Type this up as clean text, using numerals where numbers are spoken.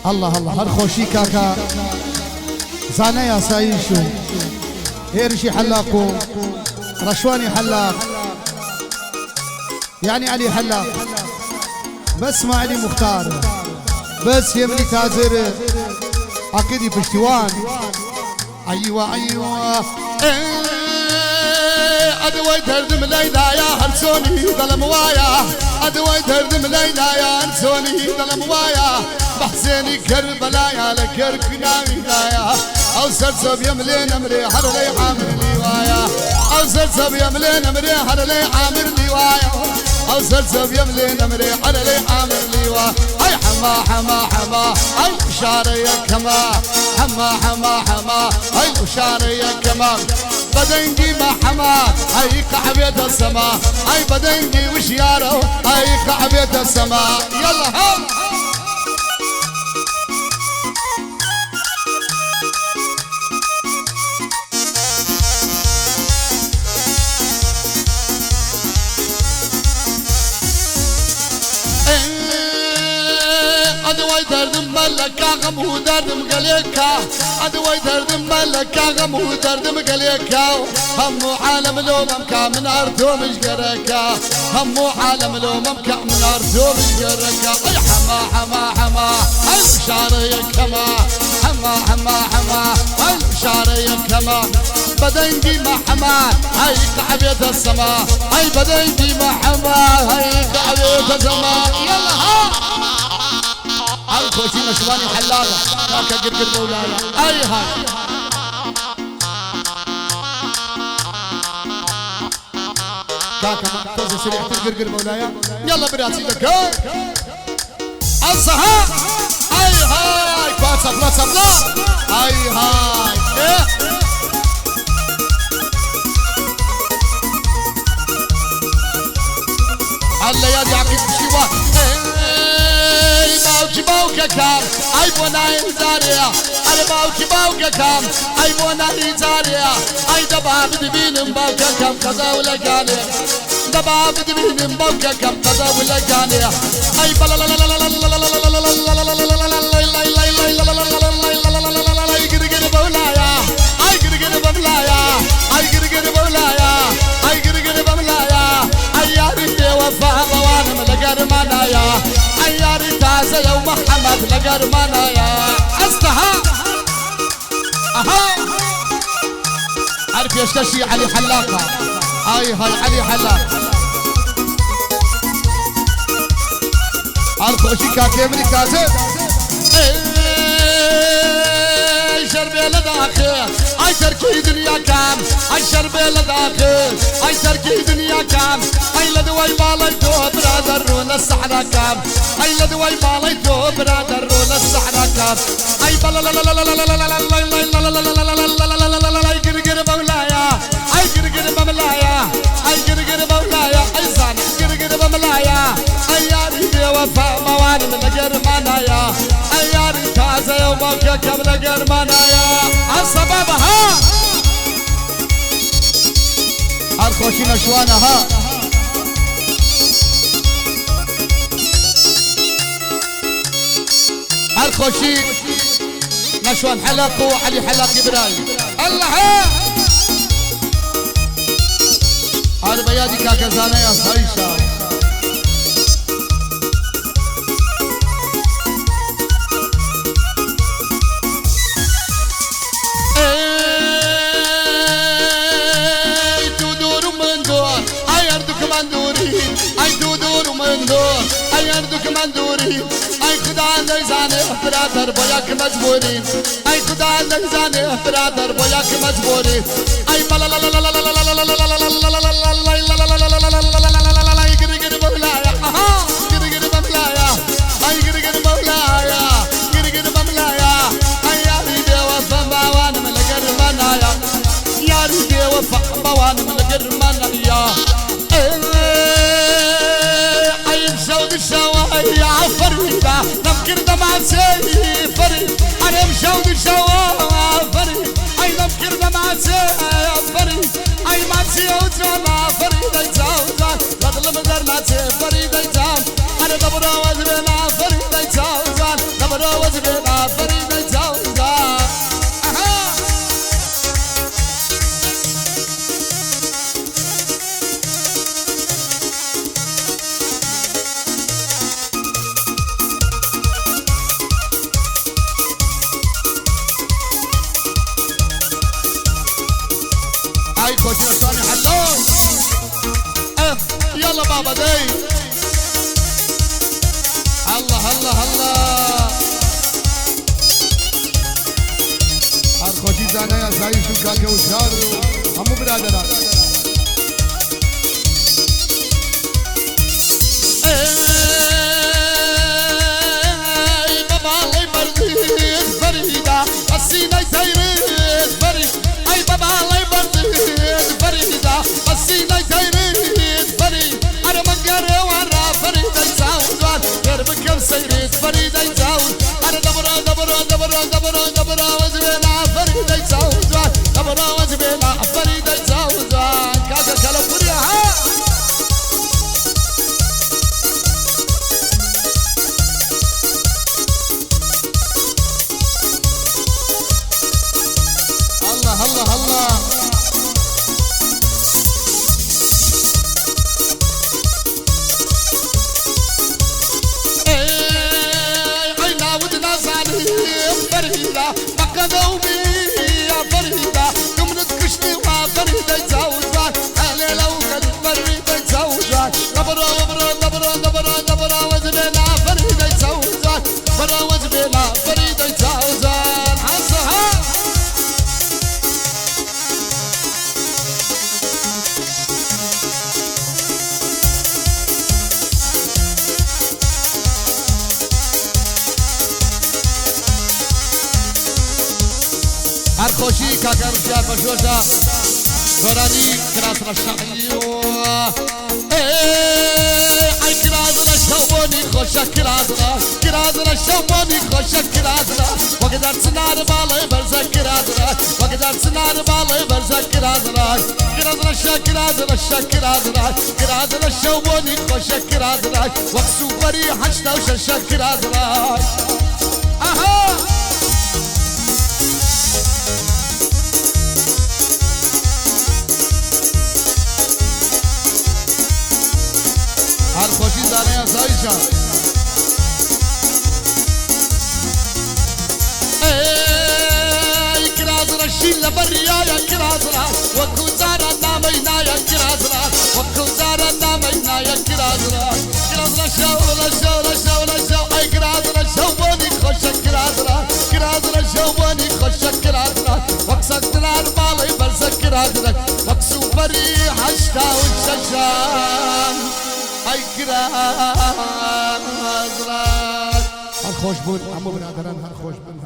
الله الله هر خوشي كاكا زانا يا سايشو هيرشي حلاقو رشواني حلاق يعني علي حلاق بس ما علي مختار بس يملي تازر عقيدي بشتوان ايوه ايوه ادوي تردم ليلى يا هرسوني ظلم وايا ادوي تردم ليلى يا هرسوني ظلم وايا بحسيني كربلاء يا لكركنا هدايا او سرسب يملين امري حرلي عامر لي وايا او سرسب يملين امري حرلي عامر لي وايا او سرسب يملين امري حرلي عامر لي وايا هاي حما حما حما هاي شاريا كما حما حما حما هاي شاريا كما بدنجي ما حما هاي كعبية السماء هاي بدنجي وش يارو هاي كعبية السماء يلا هم ادوي دردم ملكا غمو دردم قليكا ادوي دردم ملكا غمو دردم قليكا همو عالم لو ممكا من ارتو مش قريكا همو عالم لو ممكا من ارتو مش قريكا اي حما حما حما اي شاري كما حما حما حما اي شاري كما بدنجي ما حما هاي كعبية السماء هاي بدنجي ما حما هاي كعبية السماء يلا ها الخوشي نشواني حلاقة كاكا قرقر مولاي اي هاي كاكا توزي سريع تقرقر مولاي يلا براسي لك الصها اي هاي كواتساب لا صبلا اي هاي ايه الليالي عقيد بشيوان باوكي باوكا كام اي بونا انزاريا اي باوكي باوكا كام اي بونا انزاريا اي دباب دبين باوكا كام كذا ولا كاني دباب دبين باوكا كام كذا ولا كاني اي بلا لا لا لا لا لا لا يوم محمد لقرمانا يا استها اها عارف يشتشي علي حلاقة اي هاي علي حلاقة عارف اشي كاكيمري كازي شربي لداخل اي تركي دنيا كام اي شربي لداخل اي تركي دنيا كام اي لدوي باليتو برادر ولا الصحراء كام اي لدوي باليتو برادر ولا الصحراء كام اي بلا لا لا لا لا لا لا لا لا قرقر مولايا اي قرقر مولايا اي قرقر مولايا اي زاني قرقر مولايا اي يا ريبي وفاء مواني من قرمانايا اي يا ريت هذا يومك كم لقرمانايا السبب ها الخوشي نشوانا ها الخوشي نشوان حلقو علي حلق ابراهيم الله ها هذا بيادي كاكزانا يا صايشة اي اردك مندوري اي خدا ليزاني برادر بوياك مجبوري اي خدا ليزاني برادر بوياك مجبوري اي بلا لا لا لا لا لا لا لا لا قرقر مولايا قرقر مولايا اي قرقر مولايا قرقر مولايا اي يا ريدي وفا موان من القرمانايا يا ريدي وفا موان من القرمانايا يا فريدة نفكر دمعة سيدي فريد أنا مشاود الشوا فريد أي نفكر دمعة سيدي فريد أي ما يا وجانا فريدة يتاوزان بدل مدرنا فريدة يتام أنا دبرة وجبنا فريدة يتاوزان دبرة وجبنا فريدة يتاوزان هاي كوشي الثاني حلو يلا بابا دي الله الله الله الخوشي زانا يا زاي شو كاكا وشار همو برادران اي بابا الله يبرديك فريدة السينة يتيريك فريد اي بابا الله يبرديك فريدة السينة يتيريك فريد انا منقر ورا فريدة يتاوزوان غير بكم سيريك فريدة يتاوز انا دبرة دبرة دبرة دبرة دبرة وزبينا فريدة يتاوزوان دبرة وزبينا فريدة يتاوزوان كاكا كالفوريا ها الله الله الله عينا ودنا زانيم فريدة فقدوا بي يا فريدة كم نتكشني وفريدة يتزوجان علي لو كانت فريدة يتزوجان دبرة دبرة دبرة دبرة دبرة وزبينا فريدة يتزوجان برا وزبينا فريدة يتزوجان حصها هر خوشی کاکا بسیار بشوشا گرانی کراس رشایو ای کراس رشاونی خوشا کراس رشاونی خوشا کراس وقدر سنار بالای برزا کراس وقدر سنار بالای برزا کراس کراس رشاونی خوشا کراس وقت سوپری حشتا وششا کراس آها هر خوشی زانه یا زایشا ای کراز رشی لبریا یا کراز را وکو زارا نامینا یا کراز را وکو زارا نامینا یا کراز را کراز را شو ای کراز را شوانی خوش کراز را شوانی خوش کراز را وک سکتنار بالای برز کراز را وک سوپری حشتا و ششان ای کراز را هر خوش بود همو برادران هر خوش بود